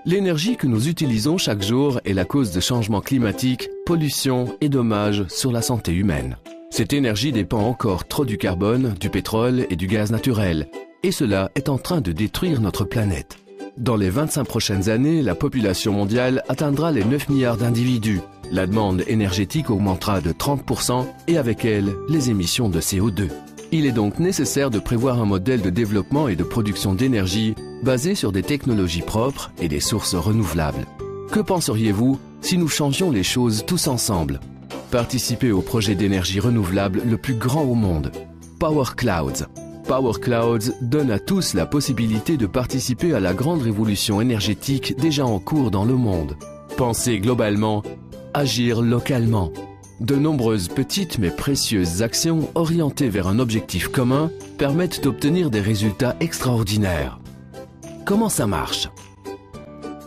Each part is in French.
L'énergie que nous utilisons chaque jour est la cause de changements climatiques, pollution et dommages sur la santé humaine. Cette énergie dépend encore trop du carbone, du pétrole et du gaz naturel, et cela est en train de détruire notre planète. Dans les 25 prochaines années, la population mondiale atteindra les 9 milliards d'individus. La demande énergétique augmentera de 30% et avec elle, les émissions de CO2. Il est donc nécessaire de prévoir un modèle de développement et de production d'énergie basé sur des technologies propres et des sources renouvelables. Que penseriez-vous si nous changions les choses tous ensemble? Participez au projet d'énergie renouvelable le plus grand au monde, Power Clouds. Power Clouds donne à tous la possibilité de participer à la grande révolution énergétique déjà en cours dans le monde. Pensez globalement, agir localement. De nombreuses petites mais précieuses actions orientées vers un objectif commun permettent d'obtenir des résultats extraordinaires. Comment ça marche?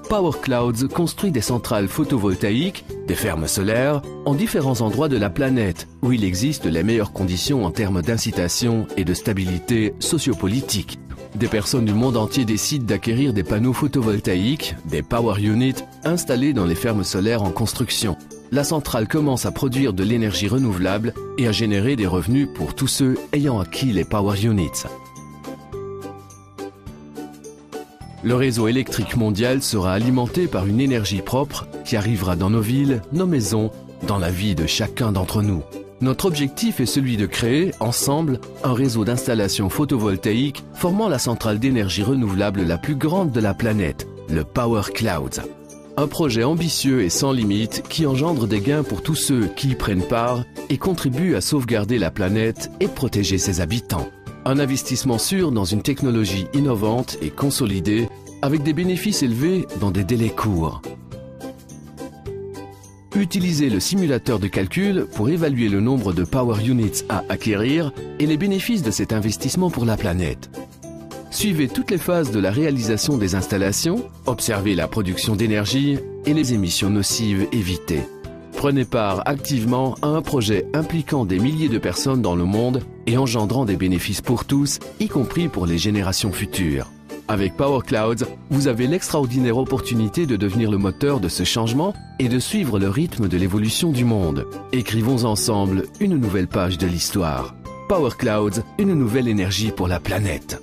Power Clouds construit des centrales photovoltaïques, des fermes solaires, en différents endroits de la planète où il existe les meilleures conditions en termes d'incitation et de stabilité sociopolitique. Des personnes du monde entier décident d'acquérir des panneaux photovoltaïques, des Power Units, installés dans les fermes solaires en construction. La centrale commence à produire de l'énergie renouvelable et à générer des revenus pour tous ceux ayant acquis les Power Units. Le réseau électrique mondial sera alimenté par une énergie propre qui arrivera dans nos villes, nos maisons, dans la vie de chacun d'entre nous. Notre objectif est celui de créer, ensemble, un réseau d'installations photovoltaïques formant la centrale d'énergie renouvelable la plus grande de la planète, le Power Clouds. Un projet ambitieux et sans limite qui engendre des gains pour tous ceux qui y prennent part et contribuent à sauvegarder la planète et protéger ses habitants. Un investissement sûr dans une technologie innovante et consolidée avec des bénéfices élevés dans des délais courts. Utilisez le simulateur de calcul pour évaluer le nombre de Power Units à acquérir et les bénéfices de cet investissement pour la planète. Suivez toutes les phases de la réalisation des installations, observez la production d'énergie et les émissions nocives évitées. Prenez part activement à un projet impliquant des milliers de personnes dans le monde et engendrant des bénéfices pour tous, y compris pour les générations futures. Avec Power Clouds, vous avez l'extraordinaire opportunité de devenir le moteur de ce changement et de suivre le rythme de l'évolution du monde. Écrivons ensemble une nouvelle page de l'histoire. Power Clouds, une nouvelle énergie pour la planète.